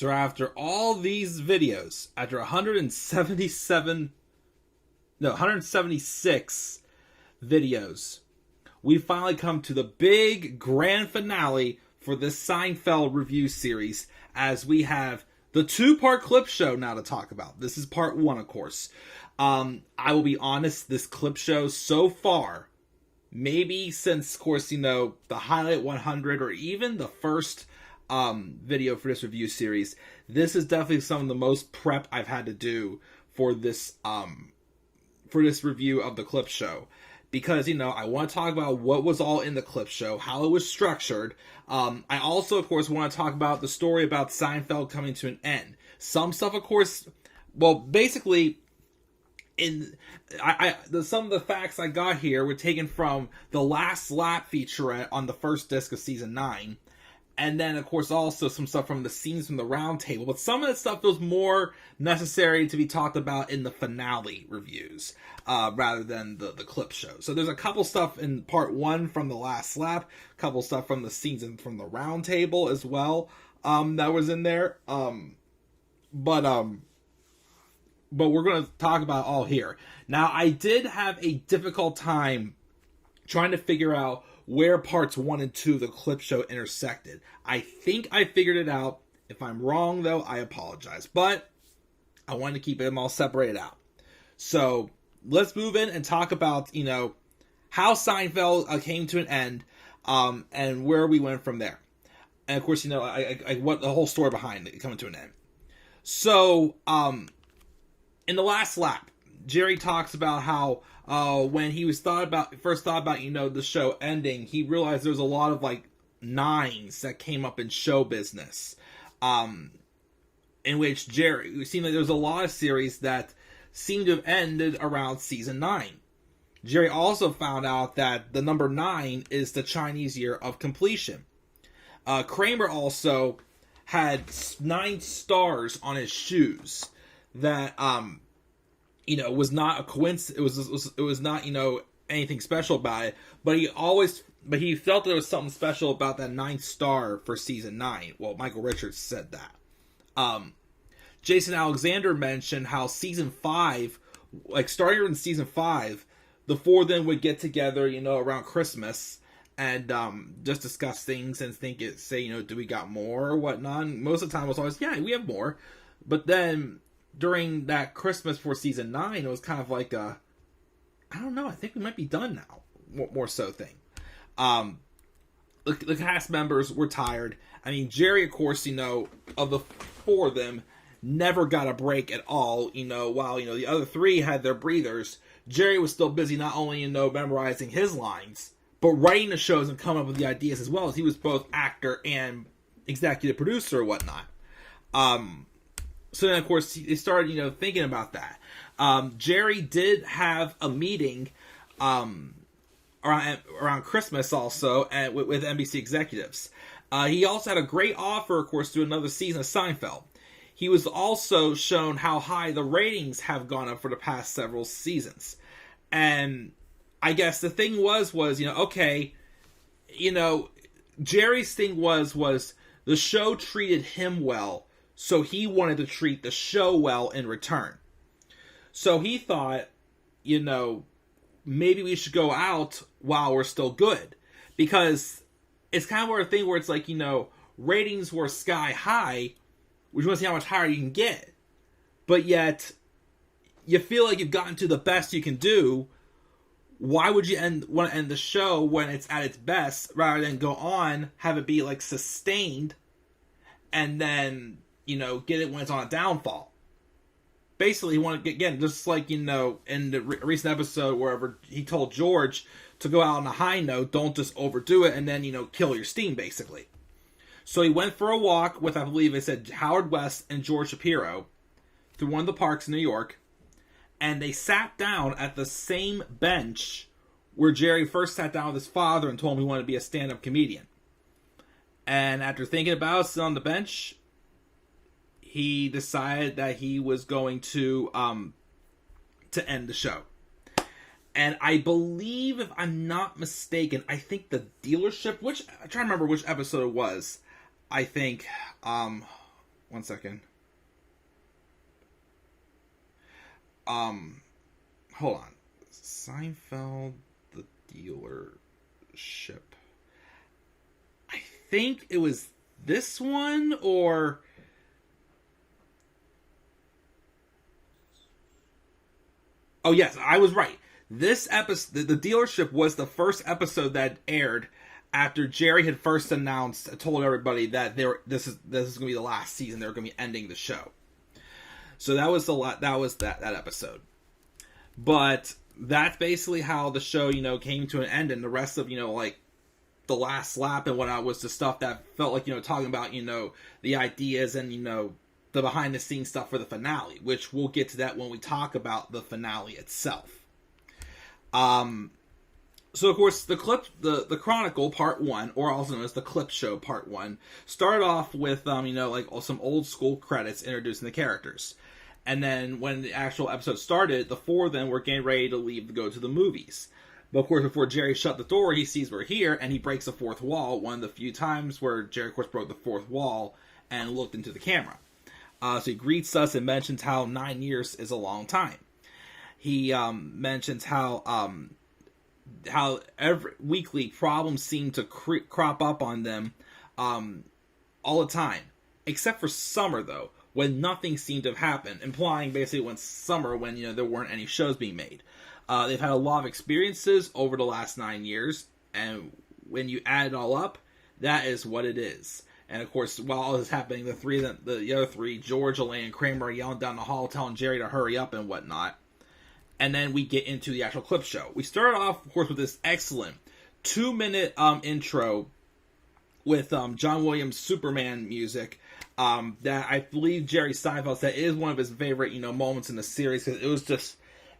So after all these videos, after 176 videos, we finally come to the big grand finale for this Seinfeld review series, as we have the 2-part clip show now to talk about. This is part 1, of course. I will be honest, this clip show so far, maybe since, of course, the Highlight 100 or even the first video for this review series, this is definitely some of the most prep I've had to do for this review of the clip show, because I want to talk about what was all in the clip show, how it was structured. I also, of course, want to talk about the story about Seinfeld coming to an end. Some stuff, of course, well, basically, some of the facts I got here were taken from the Last Lap featurette on the first disc of season 9. And then, of course, also some stuff from the scenes from the round table. But some of the stuff was more necessary to be talked about in the finale reviews, rather than the clip show. So there's a couple stuff in part 1 from the Last Lap, a couple stuff from the scenes and from the round table as well, that was in there. But we're going to talk about all here. Now, I did have a difficult time trying to figure out where parts 1 and 2 of the clip show intersected. I think I figured it out. If I'm wrong, though, I apologize. But I wanted to keep them all separated out. So let's move in and talk about, how Seinfeld came to an end, and where we went from there. And of course, what the whole story behind it coming to an end. So, in the Last Lap, Jerry talks about how when he was first thought about the show ending, he realized there was a lot of nines that came up in show business, in which it seemed like there was a lot of series that seemed to have ended around season 9. Jerry also found out that the number 9 is the Chinese year of completion. Kramer also had 9 stars on his shoes that was not a coincidence. It was not anything special about it. But he felt there was something special about that 9th star for season 9. Well, Michael Richards said that. Jason Alexander mentioned how season 5, starting in season 5, the 4 of them would get together, around Christmas and just discuss things and say, do we got more or whatnot? And most of the time it was always, yeah, we have more. But then during that Christmas for season 9, it was kind of like I don't know, I think we might be done now, more so thing. The cast members were tired. I mean, Jerry, of course, of the 4 of them, never got a break at all, while, the other 3 had their breathers. Jerry was still busy not only, memorizing his lines, but writing the shows and coming up with the ideas as well, as he was both actor and executive producer or whatnot. So then, of course, they started, thinking about that. Jerry did have a meeting around Christmas also with NBC executives. He also had a great offer, of course, to do another season of Seinfeld. He was also shown how high the ratings have gone up for the past several seasons. And I guess the thing was, okay, Jerry's thing was the show treated him well, so he wanted to treat the show well in return. So he thought, maybe we should go out while we're still good. Because it's kind of a thing where it's like, ratings were sky high, which you want to see how much higher you can get. But yet, you feel like you've gotten to the best you can do. Why would you want to end the show when it's at its best, rather than go on, have it be sustained, and then get it when it's on a downfall? Basically, he wanted to get, again, just like, in the recent episode wherever he told George to go out on a high note, don't just overdo it and then, kill your steam, basically. So he went for a walk with, I believe it said, Howard West and George Shapiro through one of the parks in New York, and they sat down at the same bench where Jerry first sat down with his father and told him he wanted to be a stand-up comedian. And after thinking about it, sitting on the bench, he decided that he was going to end the show. And I believe, if I'm not mistaken, I think the dealership, I'm trying to remember which episode it was. I think, one second. Hold on. Seinfeld, the dealership. I think it was this one, or... Oh, yes, I was right. This episode, the dealership was the first episode that aired after Jerry had first told everybody that this is going to be the last season. They were going to be ending the show. So that was that episode. But that's basically how the show, came to an end, and the rest of, like the last lap and whatnot was the stuff that felt like, talking about, the ideas and, the behind the scenes stuff for the finale, which we'll get to that when we talk about the finale itself. So of course the Chronicle Part 1, or also known as the Clip Show Part 1, started off with, like some old school credits introducing the characters. And then when the actual episode started, the four of them were getting ready to leave to go to the movies. But of course, before Jerry shut the door, he sees we're here, and he breaks the fourth wall, one of the few times where Jerry, of course, broke the fourth wall and looked into the camera. So he greets us and mentions how 9 years is a long time. He mentions how every weekly problems seem to crop up on them all the time. Except for summer, though, when nothing seemed to have happened, implying basically when summer, when there weren't any shows being made. They've had a lot of experiences over the last 9 years, and when you add it all up, that is what it is. And of course, while all this is happening, the other three, George, Elaine, and Kramer, are yelling down the hall, telling Jerry to hurry up and whatnot. And then we get into the actual clip show. We start off, of course, with this excellent 2-minute intro with John Williams' Superman music. That I believe Jerry Seinfeld said is one of his favorite, moments in the series, because it was just,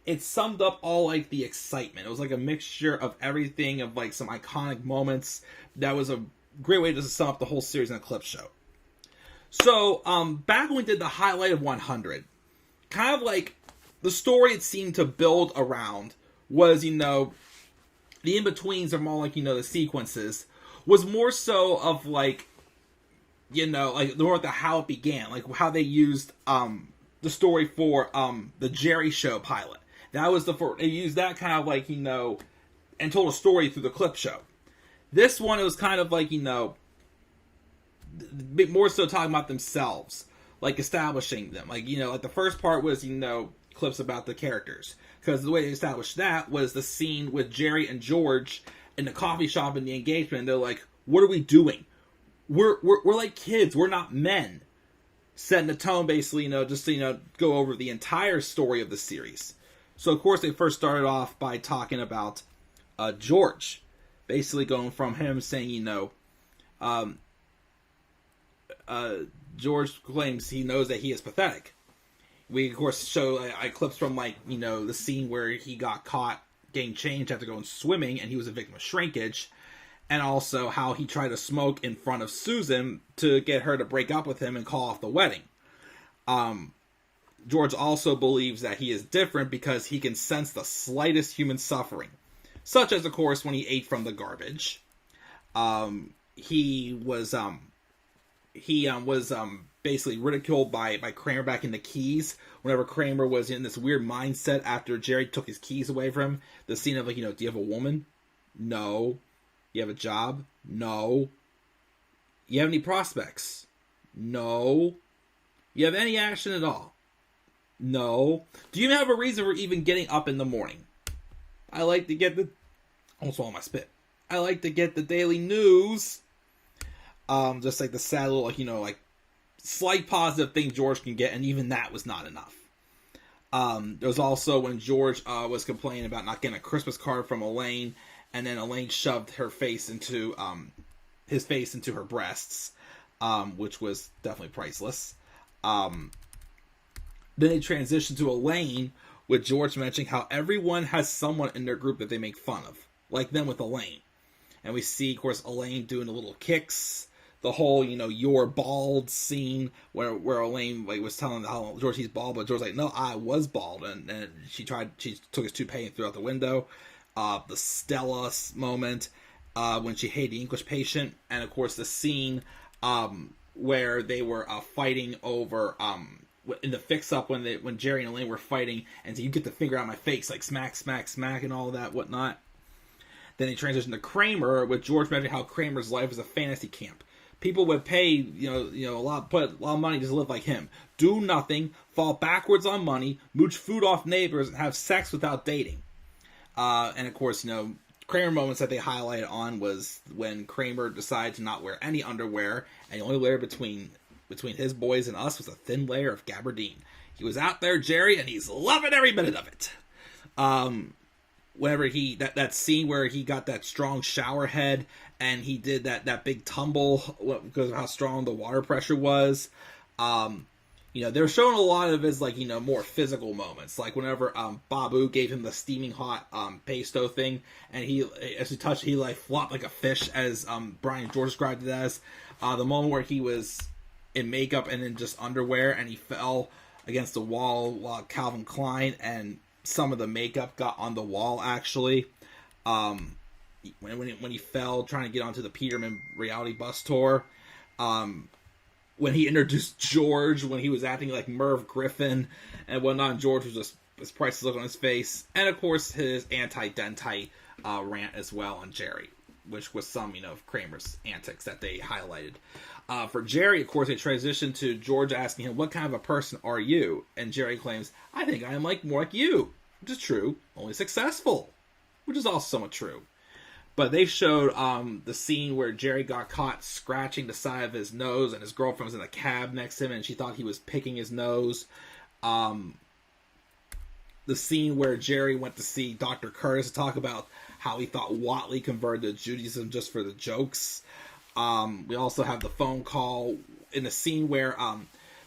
it summed up all like the excitement. It was like a mixture of everything, of like some iconic moments. That was a great way to sum up the whole series in a clip show. So, back when we did the highlight of 100, kind of like the story it seemed to build around was, the in-betweens are more like, the sequences, was more so of like, like more the how it began, like how they used the story for the Jerry Show pilot. That was they used that kind of like, and told a story through the clip show. This one, it was kind of like, more so talking about themselves, like establishing them. Like, like the first part was, clips about the characters. Because the way they established that was the scene with Jerry and George in the coffee shop in the engagement. And they're like, what are we doing? We're like kids. We're not men. Setting the tone, basically, just to, go over the entire story of the series. So, of course, they first started off by talking about George. Basically going from him saying, George claims he knows that he is pathetic. We, of course, show clips from, like, the scene where he got caught getting changed after going swimming, and he was a victim of shrinkage. And also how he tried to smoke in front of Susan to get her to break up with him and call off the wedding. George also believes that he is different because he can sense the slightest human suffering. Such as, of course, when he ate from the garbage. He was basically ridiculed by Kramer back in the Keys. Whenever Kramer was in this weird mindset after Jerry took his keys away from him. The scene of, like, do you have a woman? No. You have a job? No. You have any prospects? No. You have any action at all? No. Do you have a reason for even getting up in the morning? I like to get almost swallow my spit. I like to get the daily news. Just like the sad little, like slight positive thing George can get, and even that was not enough. There was also when George was complaining about not getting a Christmas card from Elaine, and then Elaine shoved her face into his face into her breasts, which was definitely priceless. Then they transitioned to Elaine, with George mentioning how everyone has someone in their group that they make fun of, like them with Elaine. And we see, of course, Elaine doing the little kicks, the whole, you're bald scene where Elaine was telling how George he's bald, but George's like, no, I was bald. And she took his toupee and threw out the window. The Stella moment when she hated the English patient. And, of course, the scene where they were fighting over in the fix-up when Jerry and Elaine were fighting, and so you get the finger out of my face, like smack, smack, smack, and all that whatnot. Then they transitioned to Kramer, with George mentioning how Kramer's life was a fantasy camp. People would pay, put a lot of money just to live like him. Do nothing, fall backwards on money, mooch food off neighbors, and have sex without dating. And of course, Kramer moments that they highlighted on was when Kramer decided to not wear any underwear, and the only layer between his boys and us was a thin layer of gabardine. He was out there, Jerry, and he's loving every minute of it. Whenever that scene where he got that strong shower head and he did that big tumble because of how strong the water pressure was. They're showing a lot of his more physical moments, like whenever Babu gave him the steaming hot pesto thing, and as he touched, he flopped like a fish, as Brian George described it as. The moment where he was in makeup and in just underwear, and he fell against the wall while Calvin Klein, and some of the makeup got on the wall actually. When he fell trying to get onto the Peterman reality bus tour. When he introduced George, when he was acting like Merv Griffin and whatnot, and George was just his priceless look on his face, and of course his anti-dentite rant as well on Jerry, which was some of Kramer's antics that they highlighted. For Jerry, of course, they transitioned to George asking him, "What kind of a person are you?" And Jerry claims, "I think I am more like you," which is true, only successful, which is also somewhat true. But they showed the scene where Jerry got caught scratching the side of his nose, and his girlfriend was in a cab next to him, and she thought he was picking his nose. The scene where Jerry went to see Dr. Curtis to talk about how he thought Watley converted to Judaism just for the jokes. We also have the phone call in the scene where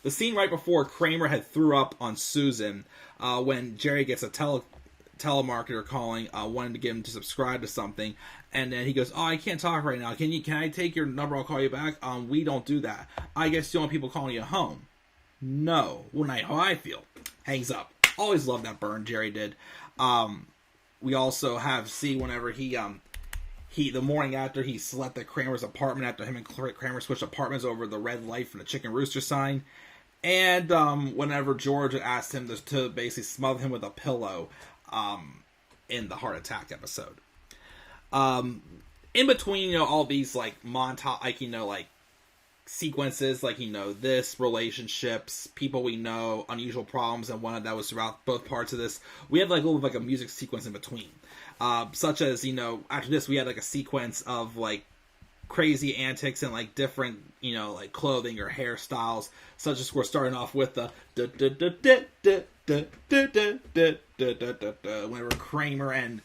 the scene right before Kramer had threw up on Susan, when Jerry gets a telemarketer calling, wanting to get him to subscribe to something, and then he goes, "Oh, I can't talk right now. Can I take your number? I'll call you back." We don't do that. "I guess you want people calling you home." "No, well, not how I feel." Hangs up. Always loved that burn Jerry did. We also have whenever he the morning after he slept at Kramer's apartment, after him and Kramer switched apartments over the red light from the Chicken Rooster sign, and whenever George asked him to basically smother him with a pillow in the heart attack episode. In between, all these montage, sequences, this, relationships, people we know, unusual problems, and one that was throughout both parts of this, we had a little a music sequence in between. Such as, after this, we had a sequence of crazy antics and different, clothing or hairstyles, such as we're starting off with the whenever Kramer and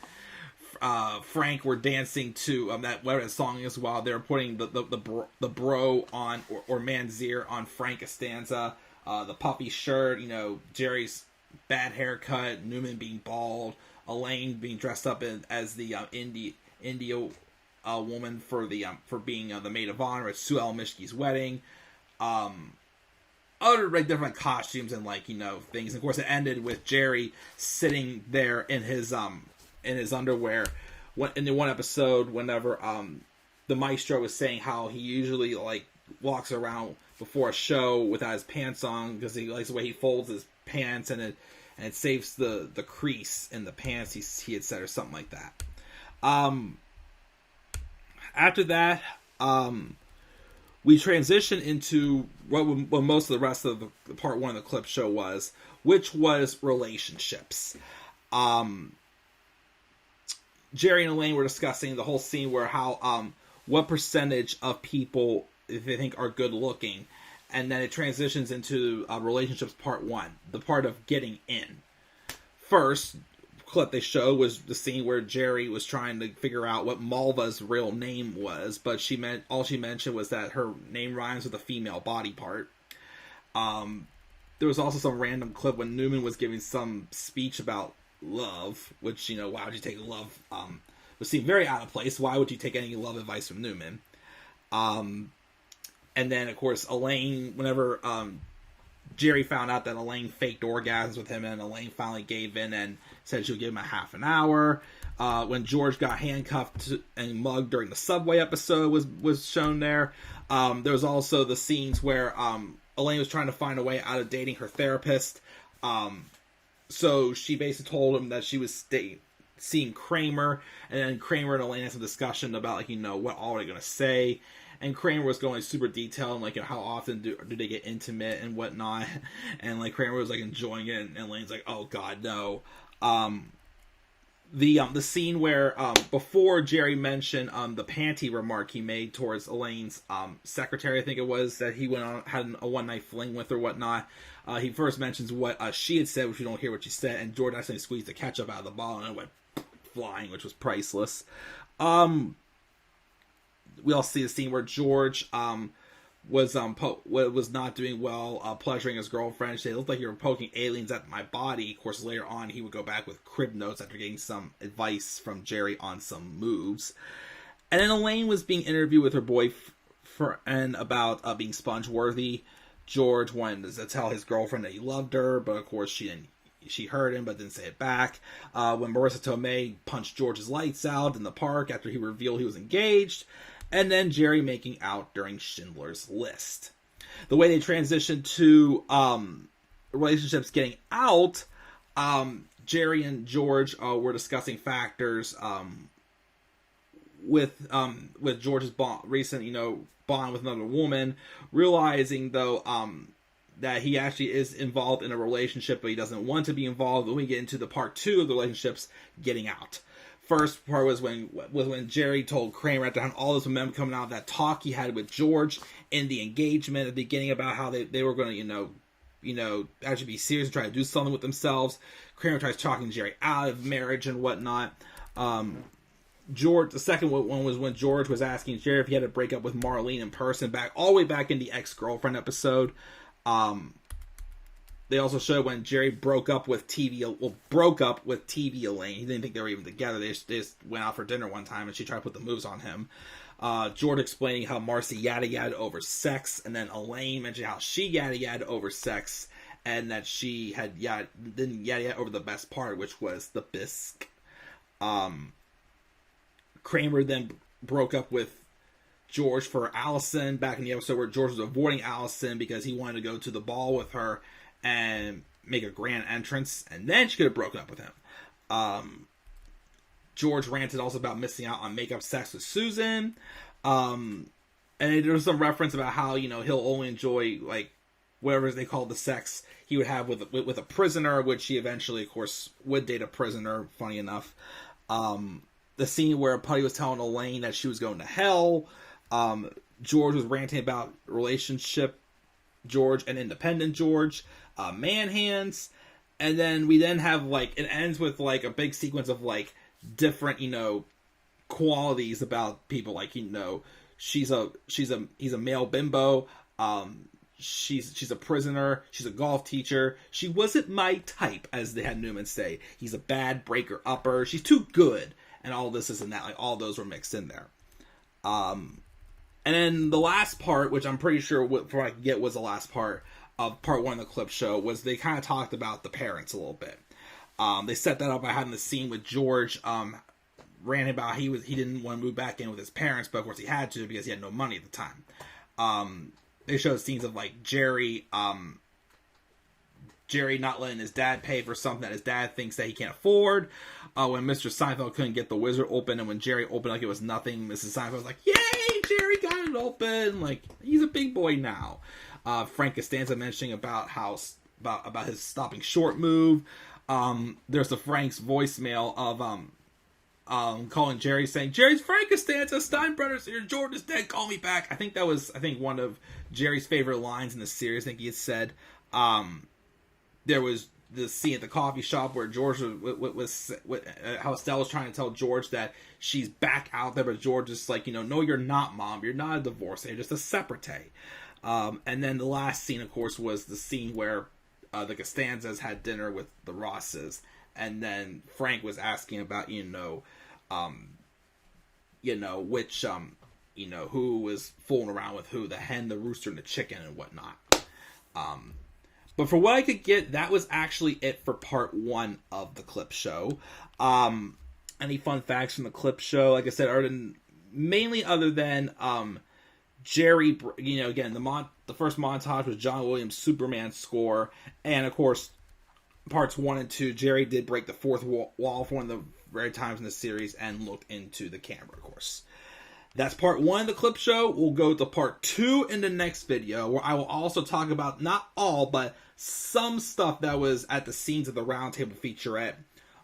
Frank were dancing to whatever that song is, while they're putting the bro on or Manzier on Frank Costanza, the puffy shirt, Jerry's bad haircut, Newman being bald, Elaine being dressed up as the India woman for being the maid of honor at Sue Ellen Mishke's wedding. Other different costumes and things. And of course, it ended with Jerry sitting there in his underwear. In the one episode, whenever the maestro was saying how he usually walks around before a show without his pants on because he likes the way he folds his pants, and it saves the crease in the pants, he had said, or something like that. After that, we transition into what most of the rest of the part one of the clip show was, which was relationships. Jerry and Elaine were discussing the whole scene where what percentage of people they think are good looking, and then it transitions into relationships part one, the part of getting in. First clip they showed was the scene where Jerry was trying to figure out what Malva's real name was, but all she mentioned was that her name rhymes with a female body part. There was also some random clip when Newman was giving some speech about love, which, why would you take love? Would seem very out of place. Why would you take any love advice from Newman? And then, of course, Elaine, whenever Jerry found out that Elaine faked orgasms with him, and Elaine finally gave in and said she'll give him a half an hour. when George got handcuffed and mugged during the subway episode was shown there. There was also the scenes where Elaine was trying to find a way out of dating her therapist. So she basically told him that she was seeing Kramer, and then Kramer and Elaine had some discussion about, like, what all are they going to say. And Kramer was going super detailed, and, like, how often do they get intimate and whatnot. And, like, Kramer was, like, enjoying it, and Elaine's like, oh, God, no. The scene where, before Jerry mentioned, the panty remark he made towards Elaine's, secretary, I think it was, that he had a one-night fling with or whatnot. He first mentions what, she had said, which we don't hear what she said, and George actually squeezed the ketchup out of the bottle, and it went flying, which was priceless. We all see the scene where George, was not doing well, pleasuring his girlfriend. She looked like you were poking aliens at my body. Of course, later on, he would go back with crib notes after getting some advice from Jerry on some moves. And then Elaine was being interviewed with her boyfriend about being sponge-worthy. George wanted to tell his girlfriend that he loved her, but of course she didn't. She heard him, but didn't say it back. When Marissa Tomei punched George's lights out in the park after he revealed he was engaged. And then Jerry making out during Schindler's List. The way they transitioned to relationships getting out, Jerry and George were discussing factors with George's recent, bond with another woman, realizing though that he actually is involved in a relationship, but he doesn't want to be involved. When we get into the part 2 of the relationships, getting out. First part was when Jerry told Kramer after having all this momentum coming out of that talk he had with George in the engagement at the beginning about how they were going to, actually be serious and try to do something with themselves. Kramer tries talking Jerry out of marriage and whatnot. The second one was when George was asking Jerry if he had to break up with Marlene in person, all the way back in the ex-girlfriend episode. They also showed when Jerry broke up with TV Elaine. He didn't think they were even together. They just went out for dinner one time, and she tried to put the moves on him. George explaining how Marcy yada-yada over sex, and then Elaine mentioned how she yada-yada over sex, and that she had didn't yada-yada over the best part, which was the bisque. Kramer then broke up with George for Allison back in the episode where George was avoiding Allison because he wanted to go to the ball with her and make a grand entrance, and then she could have broken up with him. George ranted also about missing out on makeup sex with Susan. And there was some reference about how, he'll only enjoy, like, whatever they call the sex he would have with a prisoner, which he eventually, of course, would date a prisoner, funny enough. The scene where Putty was telling Elaine that she was going to hell. George was ranting about relationship George and independent George. Man hands. And then we have, like, it ends with, like, a big sequence of, like, different, qualities about people. Like, he's a male bimbo. She's a prisoner. She's a golf teacher. She wasn't my type, as they had Newman say. He's a bad breaker-upper. She's too good. And all this and that. Like, all those were mixed in there. And then the last part, which I'm pretty sure what I could get was the last part of part 1 of the clip show, was they kind of talked about the parents a little bit. They set that up by having the scene with George ranting about he didn't want to move back in with his parents, but of course he had to because he had no money at the time. They showed scenes of, like, Jerry not letting his dad pay for something that his dad thinks that he can't afford. When Mr. Seinfeld couldn't get the wizard open, and when Jerry opened like it was nothing, Mrs. Seinfeld was like, "Yay, Jerry got it open!" Like, he's a big boy now. Frank Costanza mentioning about about his stopping short move. There's the Frank's voicemail of calling Jerry, saying, "Jerry's Frank Costanza, Steinbrenner's here, George is dead, call me back." I think that was one of Jerry's favorite lines in the series. I think he had said, there was the scene at the coffee shop where George was how Estelle was trying to tell George that she's back out there, but George is like, no, you're not, Mom. You're not a divorcee. You're just a separate. And then the last scene, of course, was the scene where the Costanzas had dinner with the Rosses, and then Frank was asking about, which, who was fooling around with who, the hen, the rooster, and the chicken, and whatnot. But for what I could get, that was actually it for part 1 of the clip show. And any fun facts from the clip show. Like I said, mainly other than Jerry, again, the first montage was John Williams' Superman score, and of course, parts 1 and 2, Jerry did break the fourth wall for one of the rare times in the series and looked into the camera, of course. That's part 1 of the clip show. We'll go to part 2 in the next video, where I will also talk about not all, but some stuff that was at the Scenes of the Roundtable featurette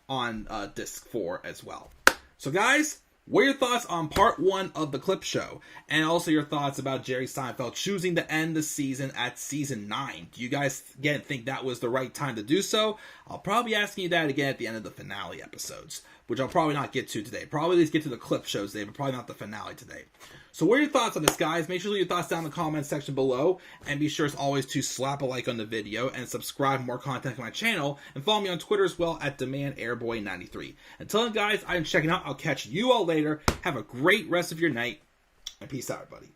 on disc 4 as well. So guys, what are your thoughts on part 1 of the clip show? And also your thoughts about Jerry Seinfeld choosing to end the season at season 9. Do you guys, again, think that was the right time to do so? I'll probably be asking you that again at the end of the finale episodes, which I'll probably not get to today. Probably at least get to the clip shows today, but probably not the finale today. So what are your thoughts on this, guys? Make sure to leave your thoughts down in the comments section below. And be sure, as always, to slap a like on the video and subscribe for more content on my channel. And follow me on Twitter as well at DemandAirboy93. Until then, guys, I'm checking out. I'll catch you all later. Have a great rest of your night. And peace out, everybody.